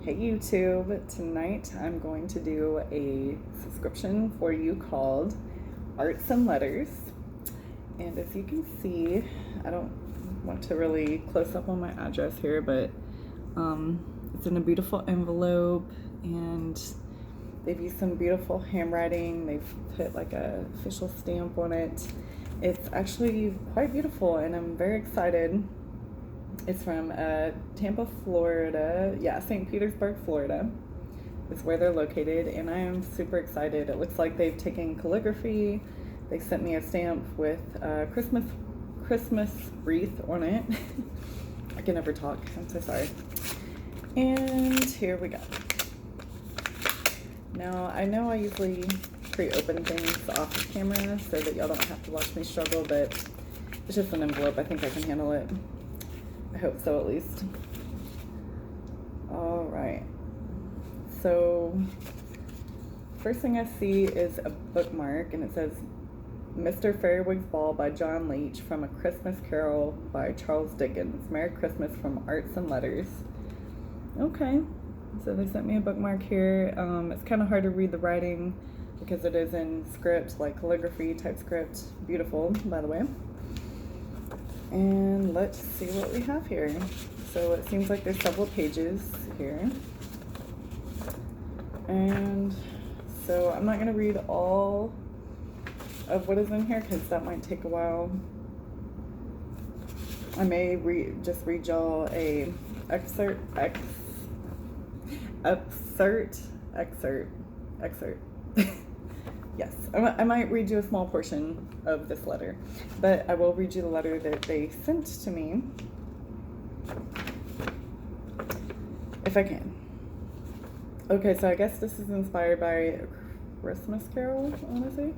Hey YouTube, tonight I'm going to do a subscription for you called Arts and Letters. And as you can see, I don't want to really close up on my address here, but it's in a beautiful envelope and they've used some beautiful handwriting. They've put like a official stamp on it. It's actually quite beautiful and I'm very excited. It's from Tampa, Florida. Yeah, St. Petersburg, Florida is where they're located, and I am super excited. It looks like they've taken calligraphy. They sent me a stamp with Christmas wreath on it. I can never talk. I'm so sorry. And here we go. Now, I know I usually pre-open things off camera so that y'all don't have to watch me struggle, but it's just an envelope. I think I can handle it. I hope so, at least. All right. So, first thing I see is a bookmark, and it says Mr. Fairyweek's Ball by John Leech from A Christmas Carol by Charles Dickens. Merry Christmas from Arts and Letters. Okay. So they sent me a bookmark here. It's kind of hard to read the writing because it is in script, like calligraphy type script. Beautiful, by the way. And let's see what we have here. So it seems like there's several pages here. And so I'm not gonna read all of what is in here because that might take a while. I may just read y'all a excerpt. Yes, I might read you a small portion of this letter, but I will read you the letter that they sent to me, if I can. Okay, so I guess this is inspired by A Christmas Carol, I want to say.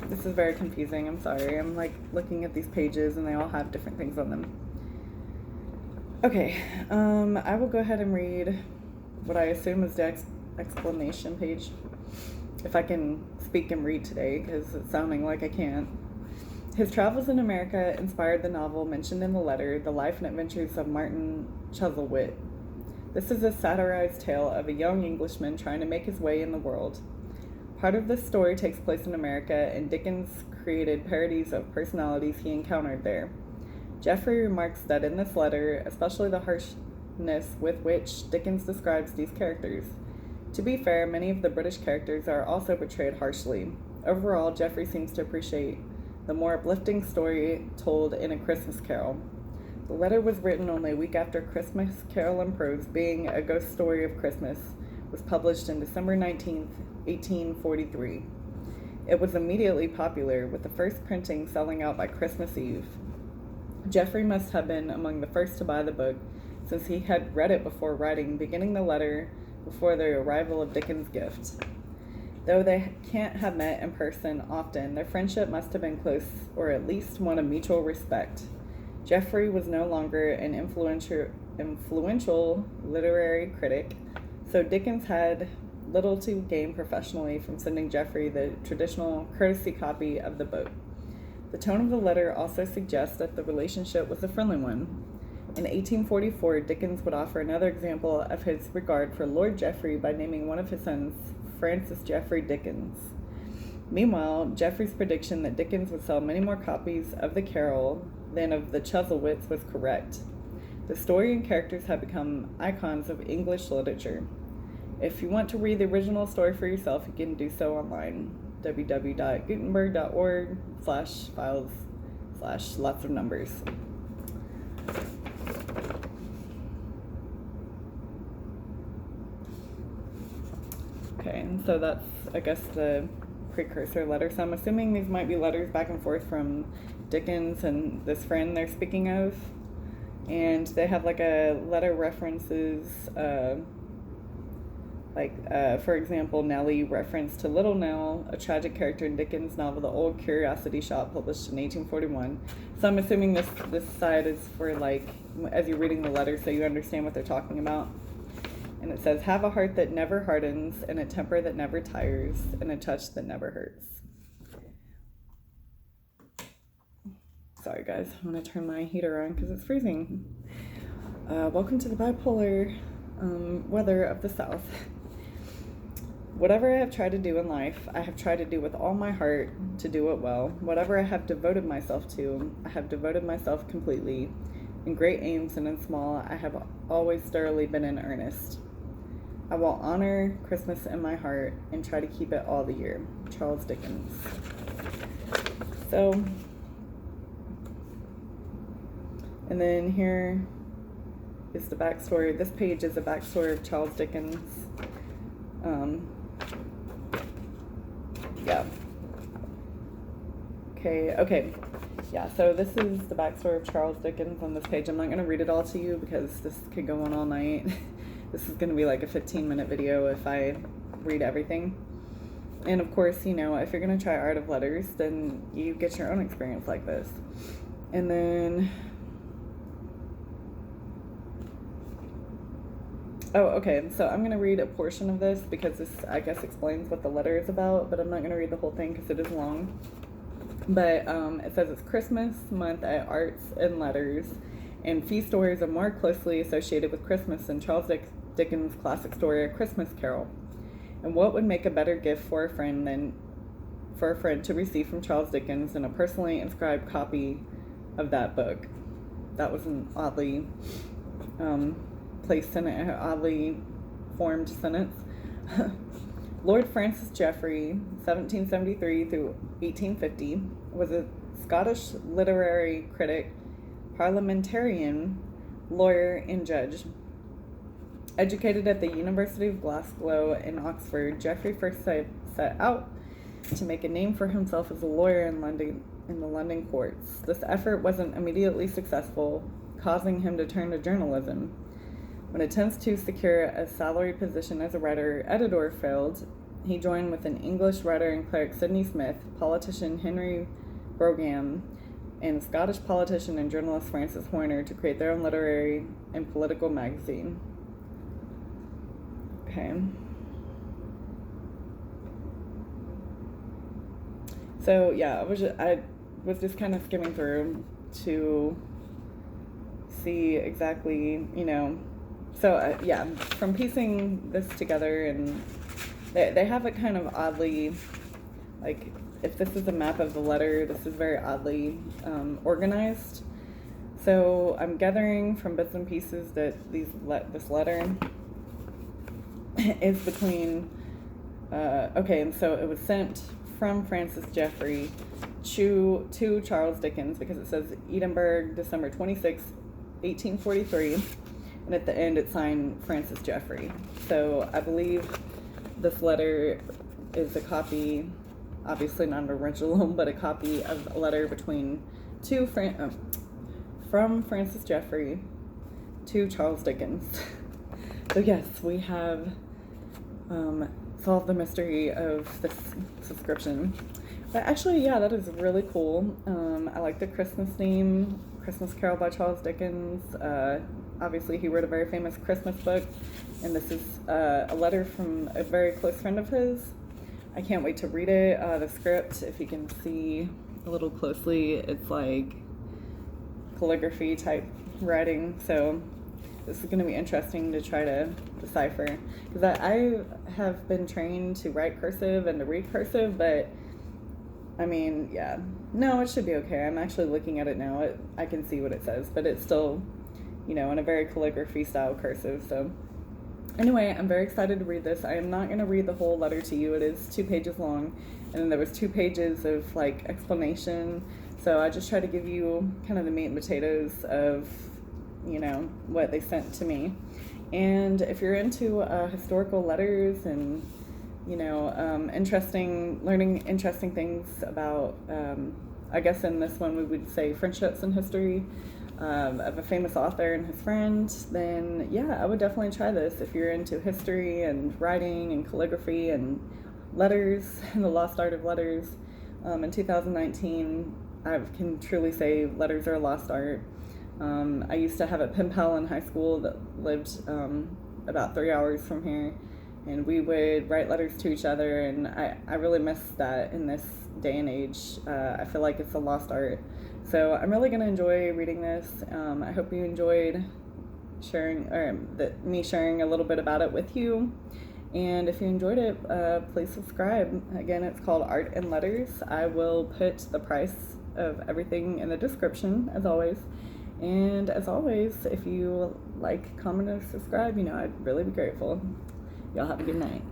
This is very confusing, I'm sorry. I'm like looking at these pages and they all have different things on them. Okay, I will go ahead and read what I assume is the explanation page. If I can speak and read today, because it's sounding like I can't. His travels in America inspired the novel mentioned in the letter, The Life and Adventures of Martin Chuzzlewit. This is a satirized tale of a young Englishman trying to make his way in the world. Part of this story takes place in America, and Dickens created parodies of personalities he encountered there. Geoffrey remarks that in this letter, especially the harshness with which Dickens describes these characters. To be fair, many of the British characters are also portrayed harshly. Overall, Geoffrey seems to appreciate the more uplifting story told in A Christmas Carol. The letter was written only a week after Christmas Carol in Prose, being a ghost story of Christmas, was published on December 19th, 1843. It was immediately popular, with the first printing selling out by Christmas Eve. Geoffrey must have been among the first to buy the book, since he had read it before writing, beginning the letter before the arrival of Dickens' gift. Though they can't have met in person often, their friendship must have been close, or at least one of mutual respect. Geoffrey was no longer an influential literary critic, so Dickens had little to gain professionally from sending Geoffrey the traditional courtesy copy of the book. The tone of the letter also suggests that the relationship was a friendly one. In 1844, Dickens would offer another example of his regard for Lord Geoffrey by naming one of his sons Francis Geoffrey Dickens. Meanwhile, Geoffrey's prediction that Dickens would sell many more copies of the Carol than of the Chuzzlewits was correct. The story and characters have become icons of English literature. If you want to read the original story for yourself, you can do so online. www.gutenberg.org/files/lots of numbers. Okay, and so that's, I guess, the precursor letter. So I'm assuming these might be letters back and forth from Dickens and this friend they're speaking of. And they have like a letter references, for example, Nellie reference to Little Nell, a tragic character in Dickens' novel The Old Curiosity Shop, published in 1841. So I'm assuming this side is for like, as you're reading the letter so you understand what they're talking about. And it says, have a heart that never hardens, and a temper that never tires, and a touch that never hurts. Sorry guys, I'm gonna turn my heater on because it's freezing. Welcome to the bipolar weather of the South. Whatever I have tried to do in life, I have tried to do with all my heart to do it well. Whatever I have devoted myself to, I have devoted myself completely. In great aims and in small, I have always thoroughly been in earnest. I will honor Christmas in my heart and try to keep it all the year. Charles Dickens. So, and then here is the backstory. This page is a backstory of Charles Dickens. Yeah. Okay. Yeah, so this is the backstory of Charles Dickens on this page. I'm not going to read it all to you because this could go on all night. This is going to be like a 15-minute video if I read everything. And of course, you know, if you're going to try art of letters, then you get your own experience like this. And then... Oh, okay, so I'm going to read a portion of this because this, I guess, explains what the letter is about, but I'm not going to read the whole thing because it is long. But it says it's Christmas month at Arts and Letters, and few stories are more closely associated with Christmas than Charles Dickens' classic story, A Christmas Carol. And what would make a better gift for a friend to receive from Charles Dickens than a personally inscribed copy of that book? That was an oddly placed sentence, an oddly formed sentence. Lord Francis Jeffrey, 1773 through 1850, was a Scottish literary critic, parliamentarian, lawyer, and judge. Educated at the University of Glasgow and Oxford, Jeffrey first set out to make a name for himself as a lawyer in the London courts. This effort wasn't immediately successful, causing him to turn to journalism. When attempts to secure a salaried position as a editor failed, he joined with an English writer and cleric Sidney Smith, politician Henry Brougham, and Scottish politician and journalist Francis Horner to create their own literary and political magazine. Okay. So yeah, I was just kind of skimming through to see exactly, you know. So yeah, from piecing this together, and they have it kind of oddly, like if this is a map of the letter, this is very oddly organized. So I'm gathering from bits and pieces that this letter is between, okay, and so it was sent from Francis Jeffrey to Charles Dickens, because it says Edinburgh, December 26, 1843, and at the end it's signed Francis Jeffrey. So I believe this letter is a copy, obviously not an original, but a copy of a letter between from Francis Jeffrey to Charles Dickens. So yes, we have solved the mystery of this subscription. But actually, yeah, that is really cool. I like the Christmas theme, Christmas Carol by Charles Dickens. Obviously, he wrote a very famous Christmas book, and this is a letter from a very close friend of his. I can't wait to read it. The script, if you can see a little closely, it's like calligraphy type writing, so this is going to be interesting to try to decipher, because I have been trained to write cursive and to read cursive, but I mean, yeah, no, it should be okay. I'm actually looking at it now. I can see what it says, but it's still, you know, in a very calligraphy style cursive. So anyway, I'm very excited to read this. I am not going to read the whole letter to you. It is 2 pages long, and then there was 2 pages of like explanation. So I just try to give you kind of the meat and potatoes of, you know, what they sent to me. And if you're into historical letters and, you know, learning interesting things about, I guess in this one we would say friendships in history, of a famous author and his friend, then yeah, I would definitely try this. If you're into history and writing and calligraphy and letters and the lost art of letters, in 2019, I can truly say letters are a lost art. I used to have a pen pal in high school that lived about 3 hours from here, and we would write letters to each other, and I really miss that in this day and age. I feel like it's a lost art. So I'm really going to enjoy reading this. I hope you enjoyed sharing, or me sharing a little bit about it with you. And if you enjoyed it, please subscribe. Again, it's called Art and Letters. I will put the price of everything in the description, as always. And as always, if you like, comment, or subscribe, I'd really be grateful. Y'all have a good night.